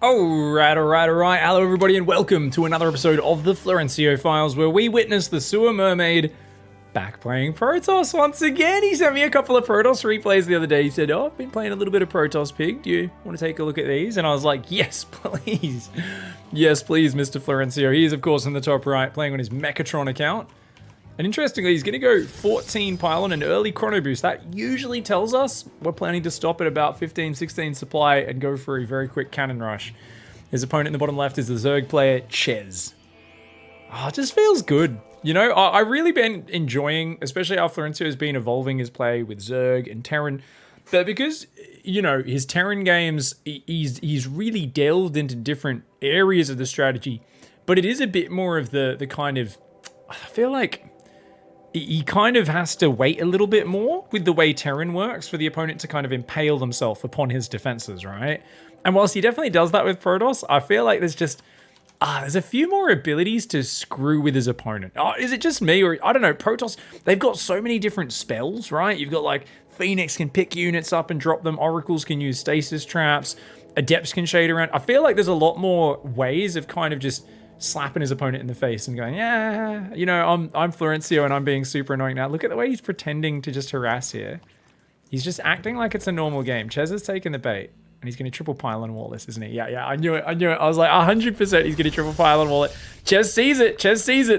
Alright. Hello, everybody, and welcome to another episode of the Florencio Files, where we witness the sewer mermaid back playing Protoss once again. He sent me a couple of Protoss replays the other day. He said, I've been playing a little bit of Protoss, Pig. Do you want to take a look at these? And I was like, yes, please. Yes, please, Mr. Florencio. He is, of course, in the top right, playing on his Mechatron account. And interestingly, he's going to go 14 pylon and early chrono boost. That usually tells us we're planning to stop at about 15, 16 supply and go for a very quick cannon rush. His opponent in the bottom left is the Zerg player, Chez. It just feels good. You know, I've really been enjoying, especially how Florencio has been evolving his play with Zerg and Terran. But because, you know, his Terran games, he's really delved into different areas of the strategy. But it is a bit more of the kind of, I feel like he kind of has to wait a little bit more with the way Terran works for the opponent to kind of impale themselves upon his defenses, right? And whilst he definitely does that with Protoss, I feel like there's just, there's a few more abilities to screw with his opponent. Is it just me? Or, I don't know, Protoss, they've got so many different spells, right? You've got like, Phoenix can pick units up and drop them. Oracles can use stasis traps. Adepts can shade around. I feel like there's a lot more ways of kind of just slapping his opponent in the face and going, yeah, you know, I'm Florencio and I'm being super annoying now. Look at the way he's pretending to just harass here. He's just acting like it's a normal game. Chez is taking the bait and he's going to triple pylon wall this, isn't he? Yeah, I knew it. I was like 100% he's going to triple pylon wall it. Chez sees it.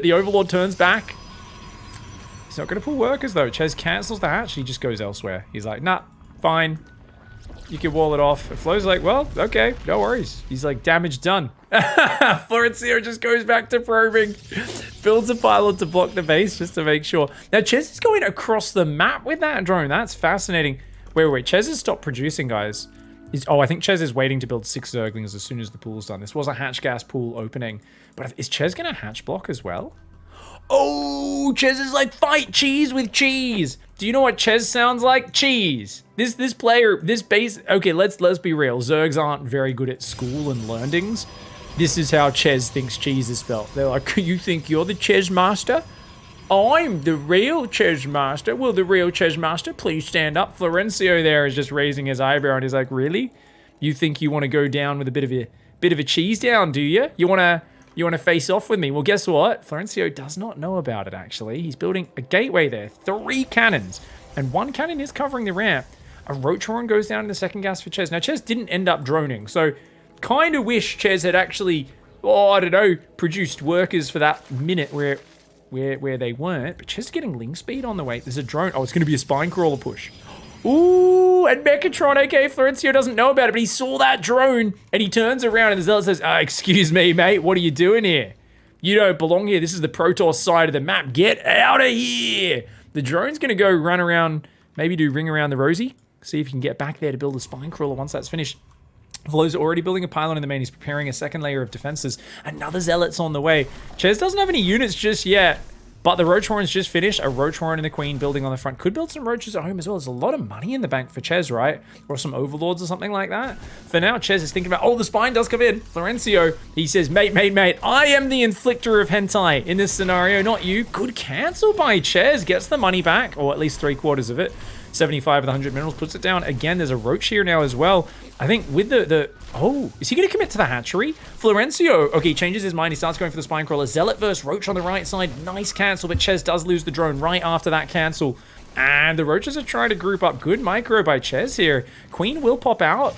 The Overlord turns back. He's not going to pull workers though. Chez cancels the hatch. He just goes elsewhere. He's like, nah, fine. You can wall it off. And Flo's like, well, okay, no worries. He's like, damage done. Florencio just goes back to probing. Builds a pylon to block the base just to make sure. Now, Chez is going across the map with that drone. That's fascinating. Wait. Chez has stopped producing, guys. I think Chez is waiting to build 6 Zerglings as soon as the pool's done. This was a hatch gas pool opening. But is Chez going to hatch block as well? Oh, Chez is like, fight cheese with cheese. Do you know what Chez sounds like? Cheese. This player, this base, okay, let's be real. Zergs aren't very good at school and learnings. This is how Chez thinks cheese is spelled. They're like, you think you're the Chez master? I'm the real Chez master. Will the real Chez master please stand up? Florencio there is just raising his eyebrow and he's like, really? You think you want to go down with a bit of a cheese down, do you? You want to face off with me? Well, guess what? Florencio does not know about it, actually. He's building a gateway there. 3 cannons. And 1 cannon is covering the ramp. A roach horn goes down in the second gas for Chez. Now, Chez didn't end up droning. So, kind of wish Chez had actually, I don't know, produced workers for that minute where they weren't. But Chez is getting link speed on the way. There's a drone. Oh, it's going to be a spine crawler push. Ooh, and Mechatron, okay, Florencio doesn't know about it, but he saw that drone, and he turns around, and the Zealot says, excuse me, mate, what are you doing here? You don't belong here. This is the Protoss side of the map. Get out of here. The drone's going to go run around, maybe do ring around the rosy, see if he can get back there to build a spine crawler once that's finished. Flo's already building a pylon in the main. He's preparing a second layer of defenses. Another Zealot's on the way. Chez doesn't have any units just yet. But the Roach Horn's just finished. A Roach Horn and the Queen building on the front. Could build some Roaches at home as well. There's a lot of money in the bank for Chez, right? Or some Overlords or something like that. For now, Chez is thinking about, the spine does come in. Florencio, he says, mate, I am the inflictor of hentai in this scenario, not you. Good cancel by Chez. Gets the money back, or at least 3/4 of it. 75 of the 100 minerals, puts it down. Again, there's a Roach here now as well. I think with is he going to commit to the hatchery? Florencio, okay, changes his mind. He starts going for the spine crawler. Zealot versus Roach on the right side. Nice cancel, but Chez does lose the drone right after that cancel. And the Roaches are trying to group up. Good micro by Chez here. Queen will pop out.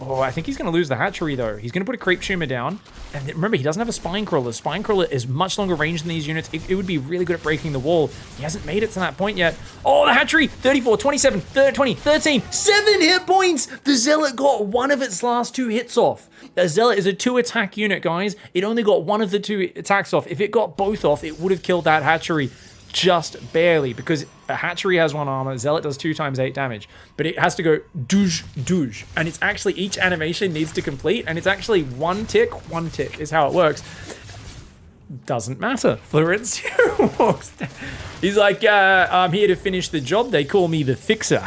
I think he's going to lose the hatchery, though. He's going to put a creep tumor down. And remember, he doesn't have a spine crawler. The spine crawler is much longer range than these units. It would be really good at breaking the wall. He hasn't made it to that point yet. Oh, the hatchery! 34, 27, 20, 13, 7 hit points! The Zealot got one of its last 2 hits off. The Zealot is a 2-attack unit, guys. It only got one of the 2 attacks off. If it got both off, it would have killed that hatchery. Just barely, because a hatchery has 1 armor, Zealot does 2 times 8 damage, but it has to go douche, and it's actually, each animation needs to complete, and it's actually 1 tick is how it works. Doesn't matter. Florencio walks down. He's like, I'm here to finish the job. They call me the fixer.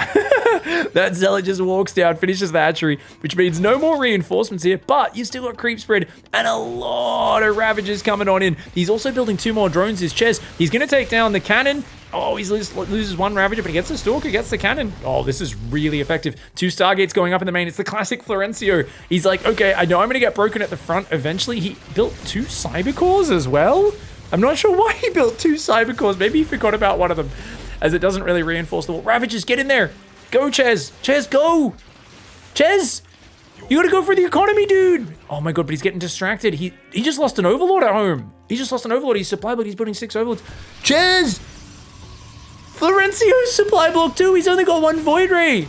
That Zealot just walks down, finishes the hatchery, which means no more reinforcements here, but you still got creep spread and a lot of Ravagers coming on in. He's also building 2 more drones, is Chez. He's going to take down the cannon Oh, he loses one Ravager, but he gets the Stalker, gets the Cannon. Oh, this is really effective. 2 Stargates going up in the main. It's the classic Florencio. He's like, okay, I know I'm going to get broken at the front eventually. He built 2 Cybercores as well. I'm not sure why he built 2 Cybercores. Maybe he forgot about one of them, as it doesn't really reinforce the wall. Ravagers, get in there. Go, Chez. Chez, go. Chez, you gotta go for the economy, dude. Oh my god, but he's getting distracted. He just lost an Overlord at home. He just lost an Overlord. He's supply block. He's building 6 Overlords. Chez! Florencio's supply block too. He's only got 1 Void Ray.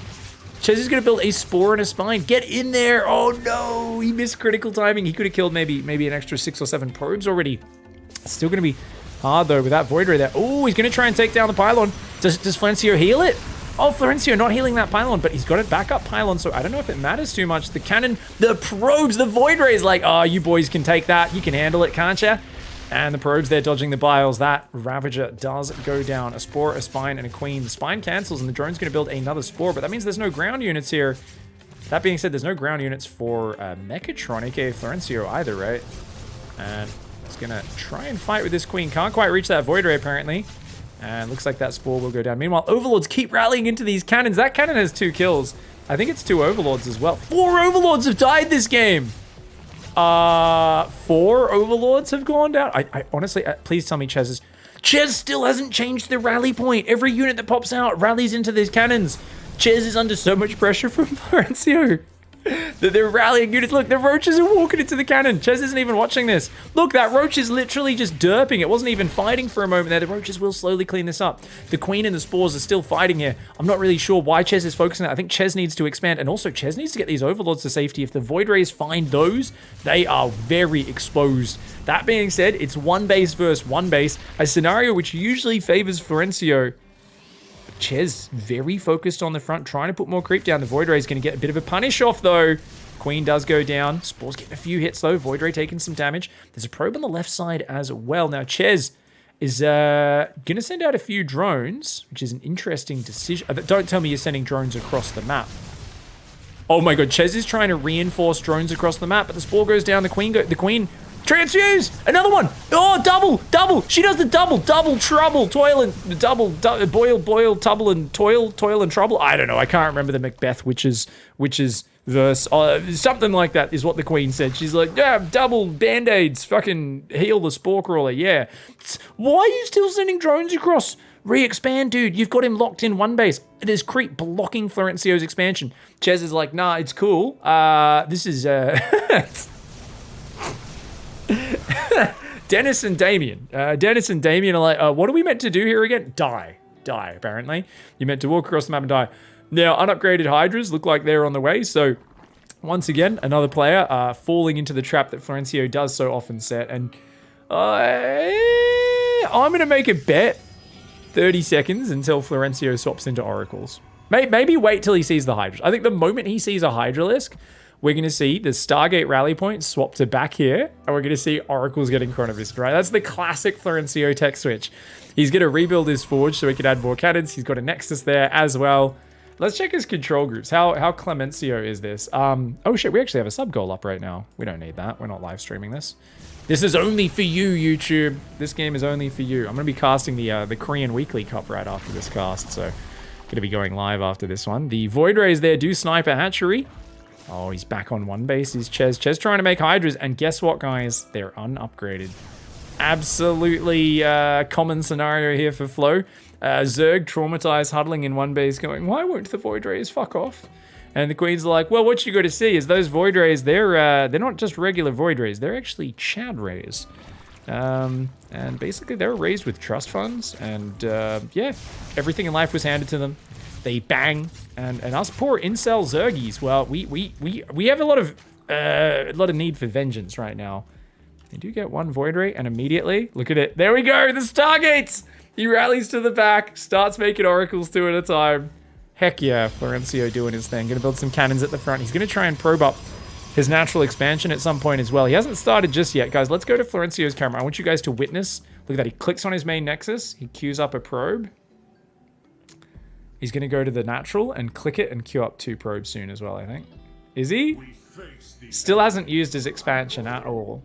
Chez is gonna build a Spore and a Spine. Get in there. Oh no, he missed critical timing. He could have killed maybe an extra 6 or 7 probes already. It's still gonna be hard though with that Void Ray there. Oh, he's gonna try and take down the pylon. Does Florencio heal it? Oh, Florencio not healing that pylon, but he's got a backup pylon, so I don't know if it matters too much. The cannon, the probes, the Void Ray is like, oh, you boys can take that. You can handle it, can't ya? And the probes, they're dodging the biles. That Ravager does go down. A Spore, a Spine, and a Queen. The Spine cancels, and the drone's going to build another Spore, but that means there's no ground units here. That being said, there's no ground units for Mechatronic, aka Florencio either, right? And it's going to try and fight with this Queen. Can't quite reach that Void Ray, apparently. And looks like that Spore will go down. Meanwhile, Overlords keep rallying into these cannons. That cannon has 2 kills. I think it's 2 Overlords as well. 4 Overlords have died this game. 4 Overlords have gone down. I honestly, please tell me Chez still hasn't changed the rally point. Every unit that pops out rallies into these cannons. Chez is under so much pressure from Florencio that they're rallying units. Look, the roaches are walking into the cannon. Chez isn't even watching this. Look, that roach is literally just derping. It wasn't even fighting for a moment there. The roaches will slowly clean this up. The Queen and the Spores are still fighting here. I'm not really sure why Chez is focusing on it. I think Chez needs to expand, and also Chez needs to get these Overlords to safety. If the Void Rays find those, they are very exposed. That being said, it's 1 base versus 1 base, a scenario which usually favors Florencio. Chez very focused on the front, trying to put more creep down. The Void Ray is going to get a bit of a punish off, though. Queen does go down. Spore's getting a few hits, though. Void Ray taking some damage. There's a probe on the left side as well. Now, Chez is going to send out a few drones, which is an interesting decision. Don't tell me you're sending drones across the map. Oh my god, Chez is trying to reinforce drones across the map, but the Spore goes down. The Queen transfuse! Another one! Oh, double! She does the double trouble, boil, trouble, and toil and trouble. I don't know, I can't remember the Macbeth witches verse. Something like that is what the Queen said. She's like, yeah, double band-aids, fucking heal the Spore crawler, yeah. Why are you still sending drones across? Re-expand, dude. You've got him locked in 1 base. There's creep blocking Florencio's expansion. Chez is like, nah, it's cool. This is, Dennis and Damien. Dennis and Damien are like, what are we meant to do here again? Die, apparently. You're meant to walk across the map and die. Now, unupgraded Hydras look like they're on the way, so once again, another player falling into the trap that Florencio does so often set, and I'm going to make a bet 30 seconds until Florencio swaps into Oracles. Maybe wait till he sees the Hydras. I think the moment he sees a Hydralisk, we're going to see the Stargate rally point swap to back here, and we're going to see Oracles getting Chronovist, right? That's the classic Florencio tech switch. He's going to rebuild his Forge so he can add more cannons. He's got a Nexus there as well. Let's check his control groups. How Clemencio is this? Oh shit, we actually have a sub goal up right now. We don't need that. We're not live streaming this. This is only for you, YouTube. This game is only for you. I'm going to be casting the Korean Weekly Cup right after this cast, so going to be going live after this one. The Void Rays there do snipe a hatchery. Oh, he's back on 1 base. He's Chez. Chez trying to make Hydras, and guess what, guys? They're unupgraded. Absolutely common scenario here for Flo. Zerg traumatized, huddling in 1 base, going, why won't the Void Rays fuck off? And the Queen's like, well, what you got to see is those Void Rays, they're not just regular Void Rays, they're actually Chad Rays. And basically they were raised with trust funds, and yeah, everything in life was handed to them. They bang, and us poor incel Zergies, well, we have a lot of need for vengeance right now. They do get 1 Void Ray, and immediately, look at it, there we go, the Stargates! He rallies to the back, starts making Oracles 2 at a time. Heck yeah, Florencio doing his thing. Gonna build some cannons at the front. He's gonna try and probe up his natural expansion at some point as well. He hasn't started just yet, guys. Let's go to Florencio's camera. I want you guys to witness. Look at that, he clicks on his main Nexus. He queues up a probe. He's gonna go to the natural and click it and queue up 2 probes soon as well, I think. Is he? Still hasn't used his expansion at all.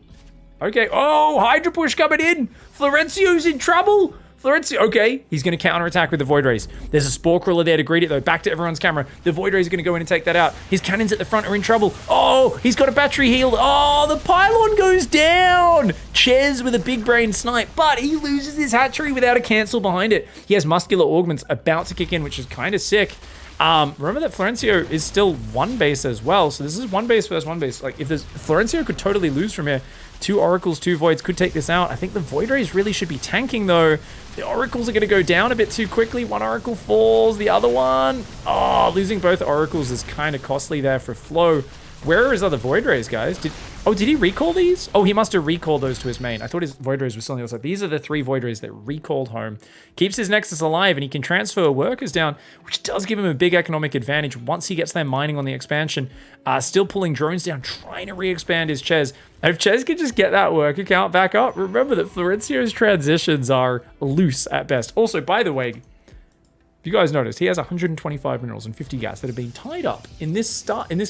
Okay, oh, Hydra push coming in. Florencio's in trouble. Florencio, okay, he's going to counterattack with the Void Rays. There's a Spore Crawler there to greet it, though. Back to everyone's camera. The Void Rays are going to go in and take that out. His cannons at the front are in trouble. Oh, he's got a battery healed. Oh, the pylon goes down. Chez with a big brain snipe, but he loses his hatchery without a cancel behind it. He has Muscular Augments about to kick in, which is kind of sick. Remember that Florencio is still one base as well, so this is one base versus one base. Like, if there's Florencio could totally lose from here. 2 Oracles, 2 Voids could take this out. I think the Void Rays really should be tanking, though. The Oracles are going to go down a bit too quickly. One Oracle falls, the other one... Oh, losing both Oracles is kind of costly there for Flo. Where are his other Void Rays, guys? Did he recall these? Oh, he must have recalled those to his main. I thought his Void Rays were still on the other side. These are the 3 Void Rays that recalled home. Keeps his Nexus alive, and he can transfer workers down, which does give him a big economic advantage once he gets their mining on the expansion. Still pulling drones down, trying to re-expand his Chez. And if Chez could just get that worker count back up, remember that Florencio's transitions are loose at best. Also, by the way, if you guys noticed, he has 125 minerals and 50 gas that have been tied up in this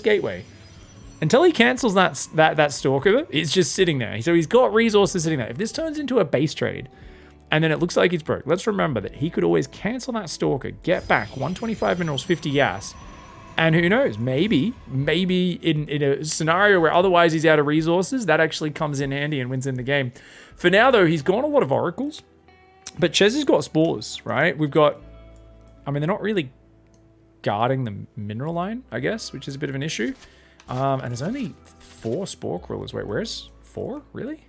gateway. Until he cancels that Stalker, it's just sitting there. So he's got resources sitting there. If this turns into a base trade, and then it looks like it's broke, let's remember that he could always cancel that Stalker, get back 125 minerals, 50 gas, and who knows, maybe in a scenario where otherwise he's out of resources, that actually comes in handy and wins in the game. For now, though, he's gone a lot of Oracles, but Chez has got Spores, right? We've got, I mean, they're not really guarding the mineral line, I guess, which is a bit of an issue. And there's only 4 Spore Crawlers. Wait, where's 4? Really?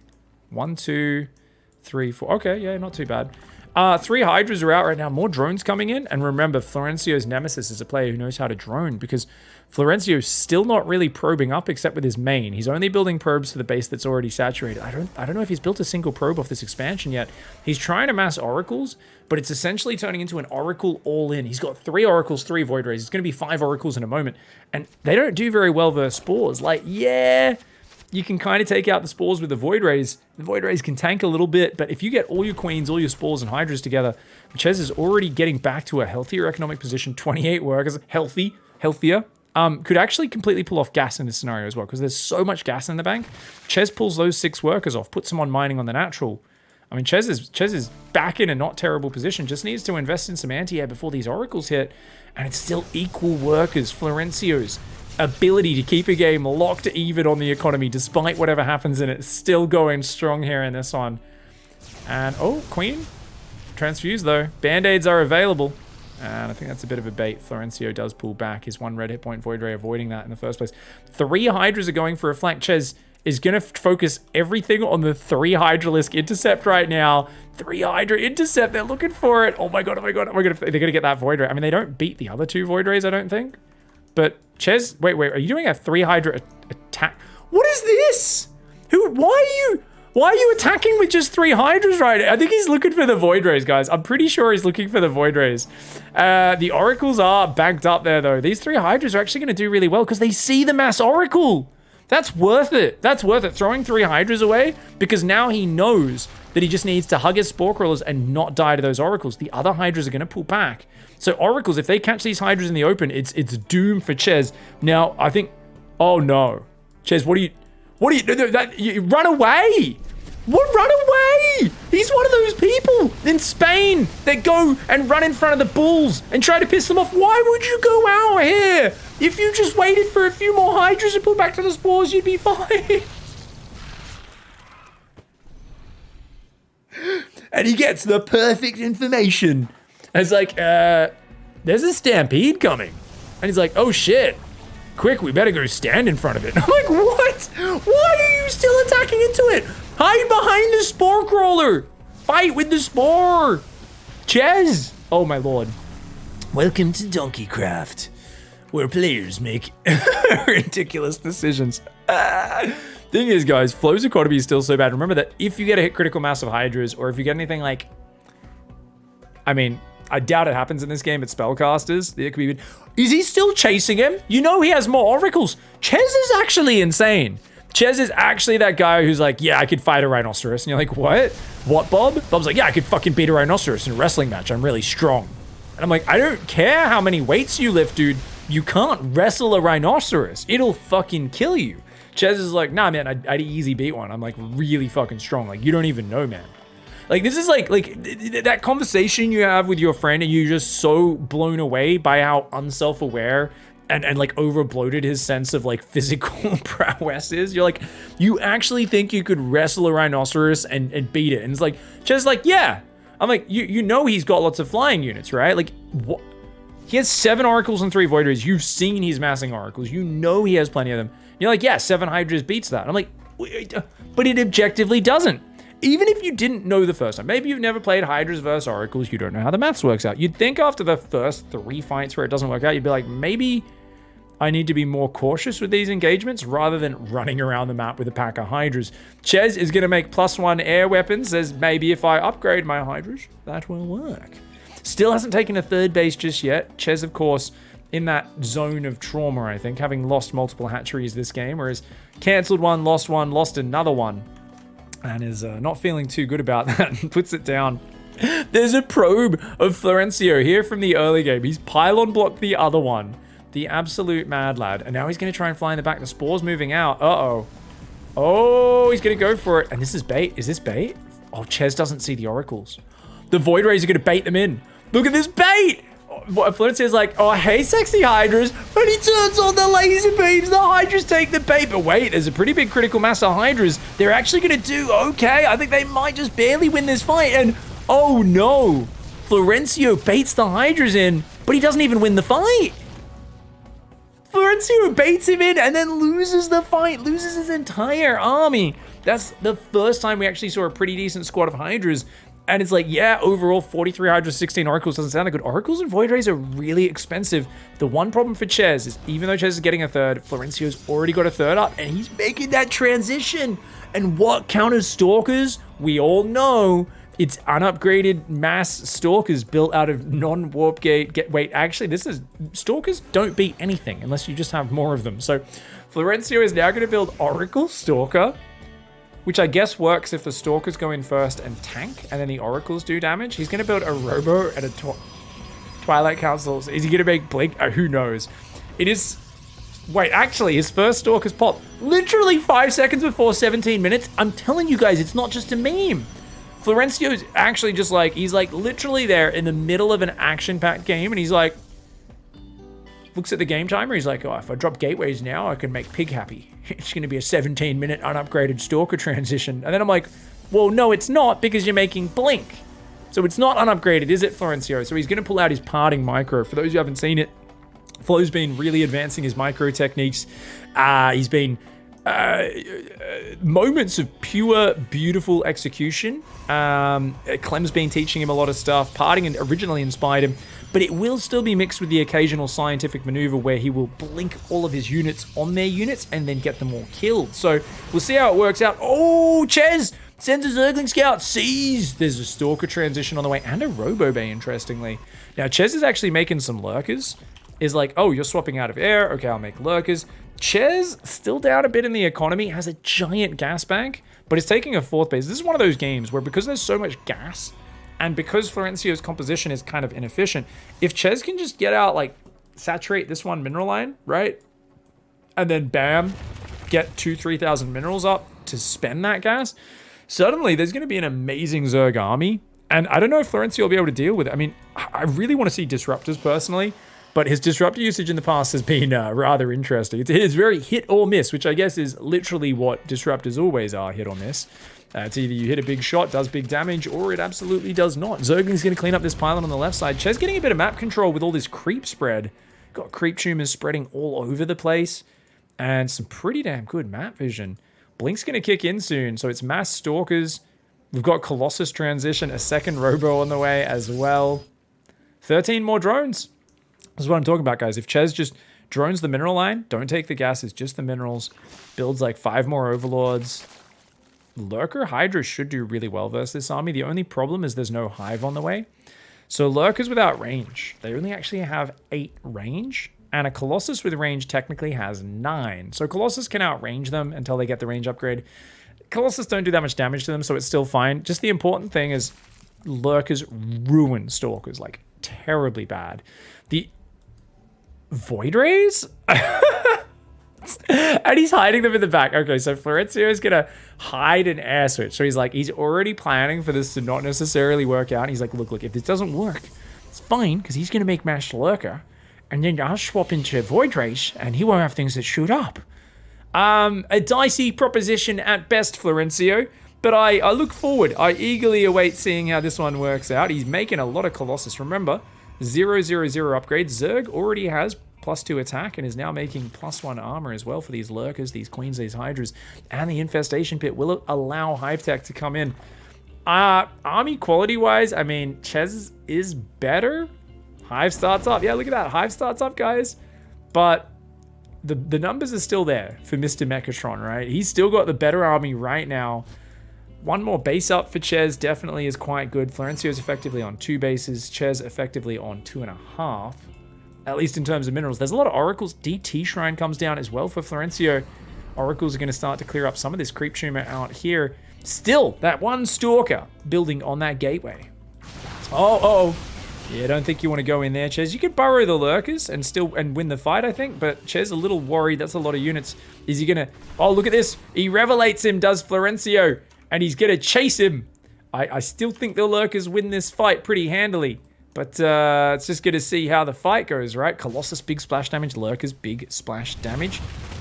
1, 2, 3, 4. Okay, yeah, not too bad. 3 Hydras are out right now. More drones coming in. And remember, Florencio's nemesis is a player who knows how to drone, because Florencio's still not really probing up except with his main. He's only building probes for the base that's already saturated. I don't know if he's built a single probe off this expansion yet. He's trying to mass Oracles, but it's essentially turning into an Oracle all-in. He's got 3 Oracles, 3 Void Rays. It's going to be 5 Oracles in a moment. And they don't do very well versus Spores. Like, yeah, you can kind of take out the Spores with the Void Rays. The Void Rays can tank a little bit, but if you get all your Queens, all your Spores and Hydras together, Chez is already getting back to a healthier economic position. 28 workers, healthier. Could actually completely pull off gas in this scenario as well, because there's so much gas in the bank. Chez pulls those 6 workers off, puts them on mining on the natural. I mean, Chez is back in a not terrible position, just needs to invest in some anti-air before these Oracles hit, and it's still equal workers. Florencio's ability to keep a game locked even on the economy, despite whatever happens in it, still going strong here in this one. And, oh, Queen. Transfuse, though. Band-Aids are available. And I think that's a bit of a bait. Florencio does pull back his 1 red hit point Void Ray, avoiding that in the first place. 3 Hydras are going for a flank. Chez is going to focus everything on the 3 Hydralisk intercept right now. 3 Hydra intercept. They're looking for it. Oh my god, oh my god. Oh my god. They're going to get that Void Ray. I mean, they don't beat the other 2 Void Rays, I don't think. But Chez, wait. Are you doing a 3 Hydra attack? What is this? Why are you attacking with just 3 Hydras right now? I think he's looking for the Void Rays, guys. I'm pretty sure he's looking for the Void Rays. The Oracles are banked up there, though. These 3 Hydras are actually going to do really well because they see the mass Oracle. That's worth it. That's worth it. Throwing 3 Hydras away, because now he knows that he just needs to hug his Spore Crawlers and not die to those Oracles. The other Hydras are going to pull back. So Oracles, if they catch these Hydras in the open, it's doom for Chez. Now, I think... Oh, no. Chez, what are you... You run away! What? Run away! He's one of those people in Spain that go and run in front of the bulls and try to piss them off. Why would you go out here? If you just waited for a few more Hydras and pulled back to the Spores, you'd be fine. And he gets the perfect information. It's like, there's a stampede coming. And he's like, oh shit. Quick, we better go stand in front of it. I'm like, what? Why are you still attacking into it? Hide behind the Spore Crawler. Fight with the Spore. Chez. Oh my lord. Welcome to Donkeycraft, where players make ridiculous decisions. Thing is, guys, Flo's economy is still so bad. Remember that if you get a hit critical mass of Hydras, or if you get anything like... I mean... I doubt it happens in this game. It's spellcasters. It could be... Is he still chasing him? You know he has more Oracles. Chez is actually insane. Chez is actually that guy who's like, yeah, I could fight a Rhinoceros. And you're like, what? What, Bob? Bob's like, yeah, I could fucking beat a Rhinoceros in a wrestling match. I'm really strong. And I'm like, I don't care how many weights you lift, dude. You can't wrestle a Rhinoceros. It'll fucking kill you. Chez is like, nah, man, I'd easy beat one. I'm like really fucking strong. Like, you don't even know, man. Like, this is like that conversation you have with your friend and you're just so blown away by how unself-aware and like over-bloated his sense of like physical prowess is. You're like, you actually think you could wrestle a rhinoceros and beat it? And it's like, Chez like, yeah. I'm like, you know he's got lots of flying units, right? Like, what? He has 7 oracles and 3 void rays. You've seen he's massing oracles. You know he has plenty of them. You're like, yeah, 7 hydras beats that. And I'm like, but it objectively doesn't. Even if you didn't know the first time, maybe you've never played hydras versus oracles, you don't know how the maths works out. You'd think after the first 3 fights where it doesn't work out, you'd be like, maybe I need to be more cautious with these engagements rather than running around the map with a pack of hydras. Chez is going to make +1 air weapons. Says maybe if I upgrade my hydras, that will work. Still hasn't taken a 3rd base just yet. Chez, of course, in that zone of trauma, I think, having lost multiple hatcheries this game, whereas cancelled one, lost another one, and is not feeling too good about that and puts it down. There's a probe of Florencio here from the early game. He's pylon blocked the other one. The absolute mad lad. And now he's going to try and fly in the back. The spore's moving out. Uh-oh. Oh, he's going to go for it. And this is bait. Is this bait? Oh, Chez doesn't see the oracles. The void rays are going to bait them in. Look at this bait. Florencio's like, oh, hey, sexy hydras. But he turns on the laser beams. The hydras take the bait. But wait, there's a pretty big critical mass of hydras. They're actually going to do okay. I think they might just barely win this fight. And oh, no. Florencio baits the hydras in, but he doesn't even win the fight. Florencio baits him in and then loses the fight, loses his entire army. That's the first time we actually saw a pretty decent squad of hydras. And it's like, yeah, overall 43 hydras, 16 oracles doesn't sound that good. Oracles and void rays are really expensive. The one problem for Chez is even though Chez is getting a 3rd, Florencio's already got a 3rd up and he's making that transition. And what counters stalkers? We all know it's unupgraded mass stalkers built out of non-warp gate. Wait, actually, this is... Stalkers don't beat anything unless you just have more of them. So Florencio is now going to build Oracle Stalker, which I guess works if the Stalkers go in first and tank, and then the Oracles do damage. He's going to build a Robo and a Twilight Councils. Is he going to make Blink? Who knows? It is... Wait, actually, his first Stalker's pop literally 5 seconds before 17 minutes. I'm telling you guys, it's not just a meme. Florencio's actually just like, he's like literally there in the middle of an action-packed game, and he's like, looks at the game timer, he's like, oh, if I drop gateways now, I can make Pig happy. It's gonna be a 17-minute unupgraded Stalker transition. And then I'm like, well, no, it's not, because you're making Blink. So it's not unupgraded, is it, Florencio? So he's gonna pull out his parting micro. For those who haven't seen it, Flo's been really advancing his micro techniques. He's been moments of pure, beautiful execution. Clem's been teaching him a lot of stuff. Parting originally inspired him, but it will still be mixed with the occasional scientific maneuver where he will blink all of his units on their units and then get them all killed. So we'll see how it works out. Oh, Chez sends a Zergling Scout. Sees there's a Stalker transition on the way and a Robo Bay, interestingly. Now, Chez is actually making some Lurkers. Is like, oh, you're swapping out of air. Okay, I'll make Lurkers. Chez, still down a bit in the economy, has a giant gas bank, but is taking a 4th base. This is one of those games where because there's so much gas, and because Florencio's composition is kind of inefficient, if Chez can just get out, like, saturate this one mineral line, right? And then, bam, get 2,000-3,000 minerals up to spend that gas, suddenly there's going to be an amazing Zerg army. And I don't know if Florencio will be able to deal with it. I mean, I really want to see Disruptors, personally. But his disruptor usage in the past has been rather interesting. It's very hit or miss, which I guess is literally what disruptors always are, hit or miss. It's either you hit a big shot, does big damage, or it absolutely does not. Zergling's going to clean up this pylon on the left side. Chez getting a bit of map control with all this creep spread. Got creep tumors spreading all over the place. And some pretty damn good map vision. Blink's going to kick in soon, so it's mass stalkers. We've got Colossus transition, a second Robo on the way as well. 13 more drones. This is what I'm talking about, guys. If Chez just drones the mineral line, don't take the gas, it's just the minerals, builds like 5 more overlords. Lurker Hydra should do really well versus this army. The only problem is there's no hive on the way. So Lurkers without range, they only actually have 8 range, and a Colossus with range technically has 9. So Colossus can outrange them until they get the range upgrade. Colossus don't do that much damage to them, so it's still fine. Just the important thing is Lurkers ruin Stalkers, like terribly bad. The Void Rays? And he's hiding them in the back. Okay, so Florencio is going to hide an air switch. So he's already planning for this to not necessarily work out. He's like, look, if this doesn't work, it's fine, because he's going to make Mashed Lurker. And then I'll swap into Void Race, and he won't have things that shoot up. A dicey proposition at best, Florencio. But I look forward. I eagerly await seeing how this one works out. He's making a lot of Colossus. Remember, 0, 0, 0 upgrades. Zerg already has +2 attack and is now making +1 armor as well for these Lurkers, these Queens, these Hydras. And the Infestation Pit will allow Hive Tech to come in. Army quality-wise, I mean, Chez is better. Hive starts up. Yeah, look at that. Hive starts up, guys. But the numbers are still there for Mr. Mechatron, right? He's still got the better army right now. One more base up for Chez definitely is quite good. Florencio is effectively on 2 bases. Chez effectively on 2.5. At least in terms of minerals. There's a lot of oracles. DT Shrine comes down as well for Florencio. Oracles are going to start to clear up some of this creep tumor out here. Still, that one Stalker building on that gateway. Oh. Yeah, I don't think you want to go in there, Chez. You could burrow the Lurkers and win the fight, I think. But Chez a little worried. That's a lot of units. Is he going to... Oh, look at this. He revelates him, does Florencio. And he's going to chase him. I still think the Lurkers win this fight pretty handily. But it's just good to see how the fight goes, right? Colossus, big splash damage. Lurkers, big splash damage.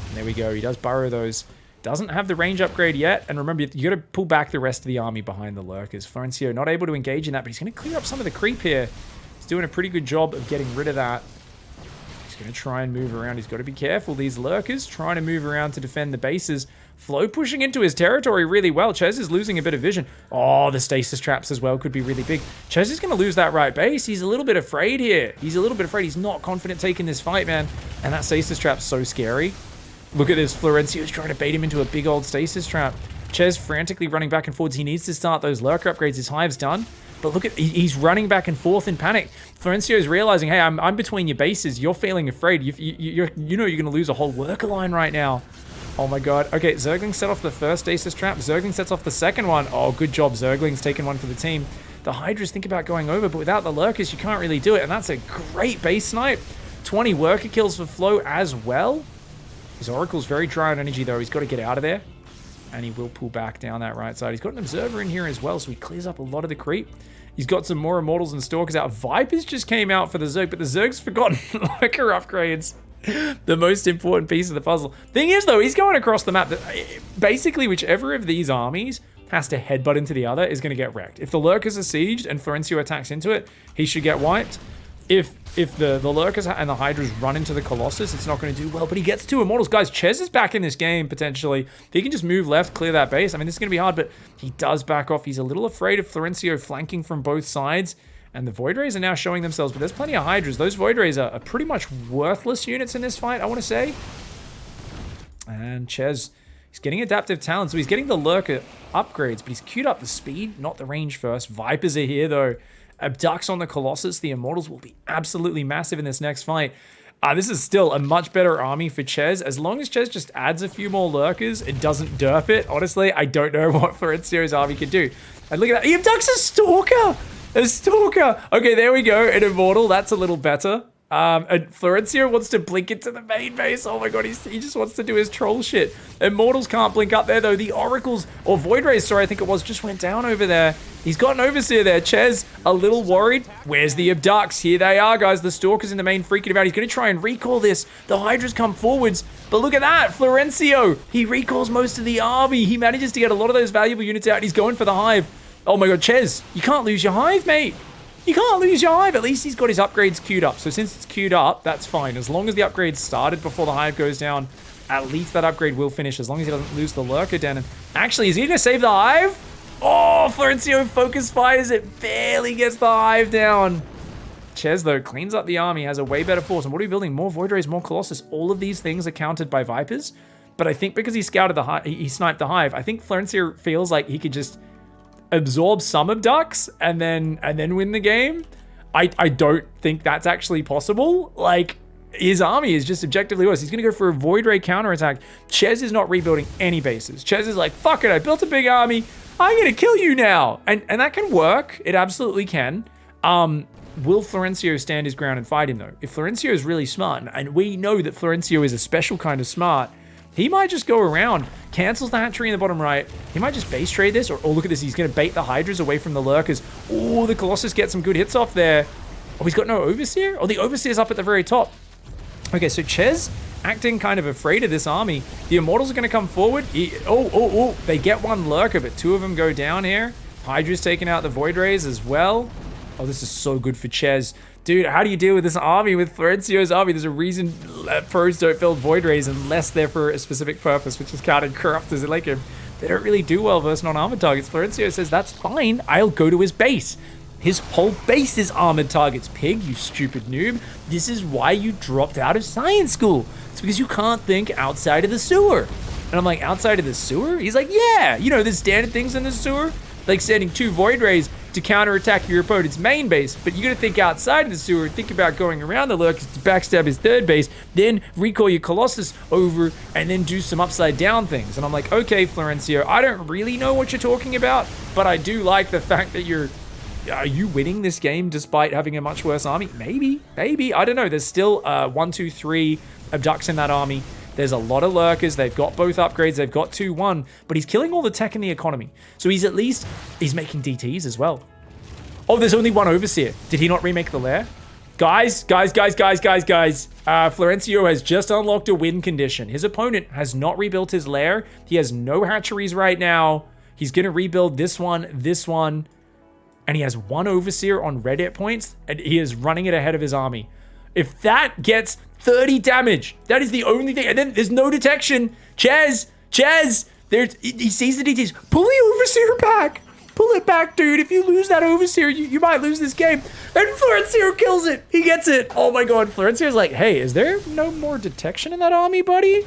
And there we go. He does burrow those. Doesn't have the range upgrade yet. And remember, you got to pull back the rest of the army behind the Lurkers. Florencio not able to engage in that, but he's going to clear up some of the creep here. He's doing a pretty good job of getting rid of that. He's going to try and move around. He's got to be careful. These Lurkers trying to move around to defend the bases. Flow pushing into his territory really well. Chez is losing a bit of vision. Oh, the stasis traps as well could be really big. Chez is going to lose that right base. He's a little bit afraid here. He's a little bit afraid. He's not confident taking this fight, man. And that stasis trap's so scary. Look at this. Florencio's trying to bait him into a big old stasis trap. Chez frantically running back and forwards. He needs to start those lurker upgrades. His hive's done. But look at, he's running back and forth in panic. Florencio's realizing, hey, I'm between your bases. You're feeling afraid. You know you're going to lose a whole worker line right now. Oh my god. Okay, Zergling set off the first stasis trap. Zergling sets off the second one. Oh, good job. Zergling's taken one for the team. The Hydras think about going over, but without the lurkers, you can't really do it. And that's a great base snipe. 20 worker kills for Flow as well. His Oracle's very dry on energy, though. He's got to get out of there. And he will pull back down that right side. He's got an Observer in here as well, so he clears up a lot of the creep. He's got some more Immortals and Stalkers out. Vipers just came out for the Zerg, but the Zerg's forgotten lurker upgrades. The most important piece of the puzzle. Thing is, though, he's going across the map. Basically, whichever of these armies has to headbutt into the other is going to get wrecked. If the Lurkers are sieged and Florencio attacks into it, he should get wiped. If the Lurkers and the Hydras run into the Colossus, it's not going to do well. But he gets 2 Immortals. Guys, Chez is back in this game, potentially. He can just move left, clear that base. I mean, this is going to be hard, but he does back off. He's a little afraid of Florencio flanking from both sides. And the Void Rays are now showing themselves, but there's plenty of Hydras. Those Void Rays are pretty much worthless units in this fight, I want to say. And Chez, he's getting adaptive talent, so he's getting the Lurker upgrades, but he's queued up the speed, not the range first. Vipers are here, though. Abducts on the Colossus. The Immortals will be absolutely massive in this next fight. This is still a much better army for Chez. As long as Chez just adds a few more Lurkers and doesn't derp it, honestly, I don't know what Florencio's army can do. And look at that. He abducts a Stalker! A Stalker! Okay, there we go. An Immortal. That's a little better. And Florencio wants to blink into the main base. Oh my god, he just wants to do his troll shit. Immortals can't blink up there, though. The Oracles, or Void Rays, sorry, I think it was, just went down over there. He's got an Overseer there. Chez, a little worried. Where's the Abducts? Here they are, guys. The Stalker's in the main freaking about. He's going to try and recall this. The Hydras come forwards. But look at that. Florencio, he recalls most of the army. He manages to get a lot of those valuable units out. He's going for the Hive. Oh my god, Chez, you can't lose your Hive, mate. You can't lose your Hive. At least he's got his upgrades queued up. So since it's queued up, that's fine. As long as the upgrade started before the Hive goes down, at least that upgrade will finish. As long as he doesn't lose the Lurker Den. And actually, is he going to save the Hive? Oh, Florencio focus fires it. Barely gets the Hive down. Chez, though, cleans up the army, has a way better force. And what are we building? More Void Rays, more Colossus. All of these things are countered by Vipers. But I think because he scouted the Hive, he sniped the Hive, I think Florencio feels like he could just absorb some Abducts and then win the game. I don't think that's actually possible. Like, his army is just objectively worse. He's going to go for a Void Ray counterattack. Chez is not rebuilding any bases. Chez is like, fuck it, I built a big army. I'm going to kill you now. And that can work. It absolutely can. Will Florencio stand his ground and fight him, though? If Florencio is really smart, and we know that Florencio is a special kind of smart, he might just go around, cancels the hatchery in the bottom right. He might just base trade this, or oh, look at this. He's going to bait the Hydras away from the Lurkers. Oh, the Colossus gets some good hits off there. Oh, he's got no Overseer? Oh, the Overseer's up at the very top. Okay, so Chez acting kind of afraid of this army. The Immortals are going to come forward. They get one Lurker, but 2 of them go down here. Hydra's taking out the Void Rays as well. Oh, this is so good for Chez. Dude, how do you deal with this army, with Florencio's army? There's a reason pros don't build Void Rays unless they're for a specific purpose, which is counting Corruptors. Like him, they don't really do well versus non-armored targets. Florencio says, that's fine. I'll go to his base. His whole base is armored targets. Pig, you stupid noob. This is why you dropped out of science school. It's because you can't think outside of the sewer. And I'm like, outside of the sewer? He's like, yeah. You know, there's standard things in the sewer, like sending 2 Void Rays to counterattack your opponent's main base, but you gotta think outside of the sewer, think about going around the Lurkers to backstab his 3rd base, then recall your Colossus over, and then do some upside down things. And I'm like, okay, Florencio, I don't really know what you're talking about, but I do like the fact that are you winning this game despite having a much worse army? Maybe, I don't know. There's still 1, 2, 3 abducts in that army. There's a lot of Lurkers. They've got both upgrades. They've got 2-1, but he's killing all the tech in the economy. So he's making DTs as well. Oh, there's only 1 Overseer. Did he not remake the lair? Guys. Florencio has just unlocked a win condition. His opponent has not rebuilt his lair. He has no hatcheries right now. He's going to rebuild this one, and he has 1 Overseer on red hit points, and he is running it ahead of his army. If that gets 30 damage, that is the only thing. And then there's no detection. Chez, he sees the DTs. Pull the Overseer back. Pull it back, dude. If you lose that Overseer, you might lose this game. And Florencio kills it. He gets it. Oh my God. Florencio's like, hey, is there no more detection in that army, buddy?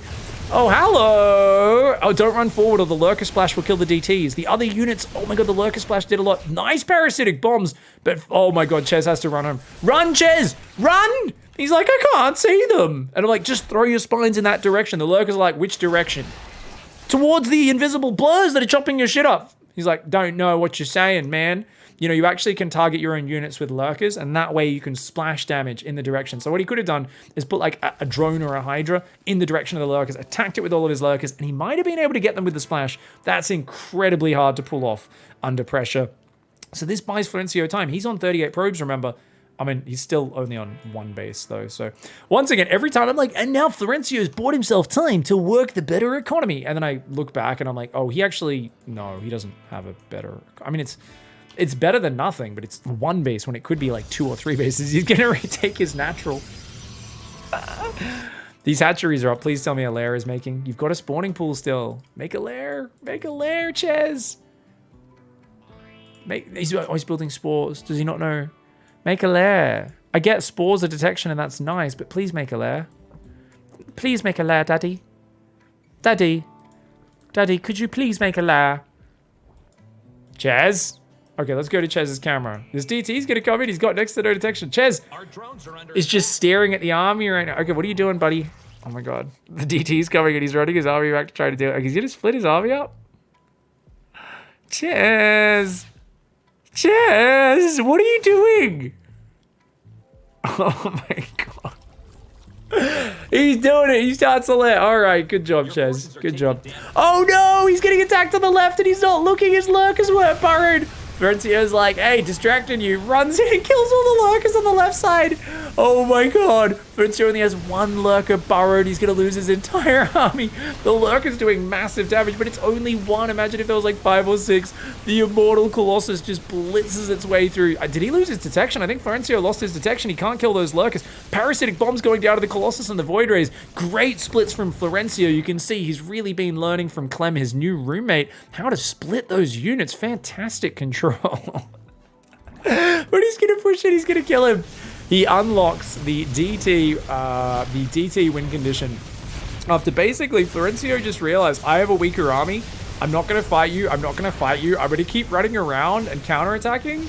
Oh, hello. Oh, don't run forward or the Lurker Splash will kill the DTs. The other units, oh my God, the Lurker Splash did a lot. Nice parasitic bombs, but oh my God, Chez has to run home. Run, Chez, run. He's like, I can't see them. And I'm like, just throw your spines in that direction. The Lurkers are like, which direction? Towards the invisible blurs that are chopping your shit up. He's like, don't know what you're saying, man. You know, you actually can target your own units with Lurkers, and that way you can splash damage in the direction. So what he could have done is put like a drone or a Hydra in the direction of the Lurkers, attacked it with all of his Lurkers, and he might have been able to get them with the splash. That's incredibly hard to pull off under pressure. So this buys Florencio time. He's on 38 probes, remember. I mean, he's still only on 1 base, though. So, once again, every time I'm like, and now Florencio's bought himself time to work the better economy. And then I look back and I'm like, oh, he doesn't have a better... I mean, it's better than nothing, but it's 1 base when it could be like 2 or 3 bases. He's going to retake his natural. These hatcheries are up. Please tell me a lair is making. You've got a spawning pool still. Make a lair. Make a lair, Chez. He's always building spores. Does he not know? Make a lair. I get spores of detection and that's nice, but please make a lair. Please make a lair, Daddy. Daddy, could you please make a lair? Chez? Okay, let's go to Chez's camera. This DT's gonna come in. He's got next to no detection. Chez is just staring at the army right now. Okay, what are you doing, buddy? Oh my God. The DT's coming and he's running his army back to try to do it. Okay, he's gonna split his army up. Chez, what are you doing? Oh my God. He's doing it. He starts to let. All right, good job, Chez. Good job. Oh no, he's getting attacked on the left and he's not looking. His Lurkers were burrowed. Florencio's like, hey, distracting you. Runs in and kills all the Lurkers on the left side. Oh my God. Florencio only has 1 Lurker burrowed. He's going to lose his entire army. The Lurker's doing massive damage, but it's only 1. Imagine if there was like 5 or 6. The Immortal Colossus just blitzes its way through. Did he lose his detection? I think Florencio lost his detection. He can't kill those Lurkers. Parasitic bombs going down to the Colossus and the Void Rays. Great splits from Florencio. You can see he's really been learning from Clem, his new roommate, how to split those units. Fantastic control. But he's gonna push it, he's gonna kill him. He unlocks the DT win condition after basically Florencio just realized, I have a weaker army. I'm not gonna fight you. I'm gonna keep running around and counterattacking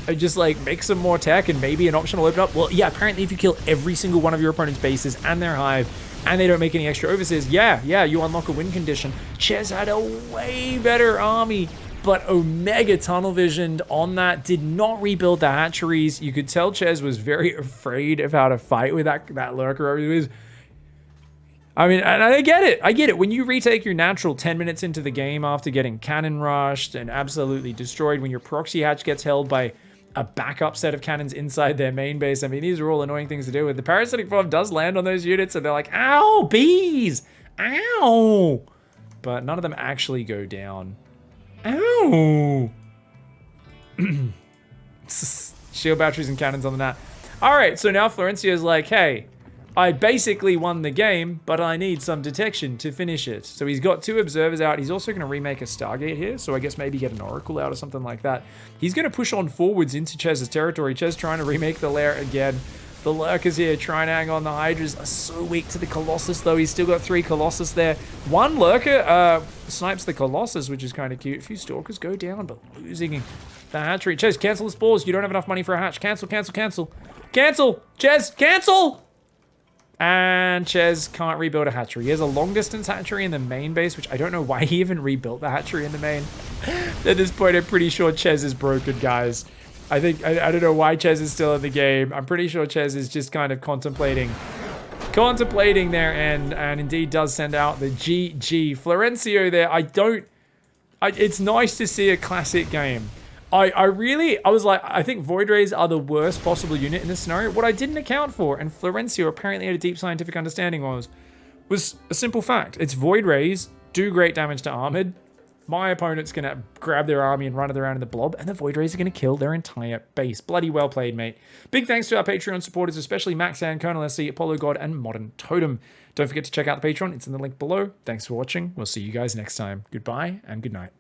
and just like make some more tech and maybe an option will open up. Well, yeah, apparently if you kill every single one of your opponent's bases and their hive and they don't make any extra overseers, yeah, you unlock a win condition. Chez had a way better army. but Omega tunnel visioned on that, did not rebuild the hatcheries. You could tell Chez was very afraid of how to fight with that lurker. I mean, and I get it. I get it. When you retake your natural 10 minutes into the game after getting cannon rushed and absolutely destroyed, when your proxy hatch gets held by a backup set of cannons inside their main base, I mean, these are all annoying things to do with. The parasitic bomb does land on those units, and they're like, ow, bees, ow. But none of them actually go down. Ow. Shield batteries and cannons on the net. All right, so now Florencio's like, hey, I basically won the game, but I need some detection to finish it. So he's got 2 observers out. He's also going to remake a Stargate here, so I guess maybe get an Oracle out or something like that. He's going to push on forwards into Chez's territory. Chez trying to remake the lair again. The Lurkers here trying to hang on. The Hydras are so weak to the Colossus, though. He's still got 3 Colossus there. 1 Lurker snipes the Colossus, which is kind of cute. A few Stalkers go down, but losing the hatchery. Chez, cancel the spores. You don't have enough money for a hatch. Cancel, cancel, cancel. Cancel! Chez, cancel! And Chez can't rebuild a hatchery. He has a long-distance hatchery in the main base, which I don't know why he even rebuilt the hatchery in the main. At this point, I'm pretty sure Chez is broken, guys. I don't know why Chez is still in the game. I'm pretty sure Chez is just kind of contemplating their end, and indeed does send out the GG. Florencio there, it's nice to see a classic game. I was like, I think Void Rays are the worst possible unit in this scenario. What I didn't account for, and Florencio apparently had a deep scientific understanding was a simple fact. It's Void Rays, do great damage to Armored. My opponent's going to grab their army and run it around in the blob, and the Void Rays are going to kill their entire base. Bloody well played, mate. Big thanks to our Patreon supporters, especially Max and Colonel SC, Apollo God, and Modern Totem. Don't forget to check out the Patreon. It's in the link below. Thanks for watching. We'll see you guys next time. Goodbye and good night.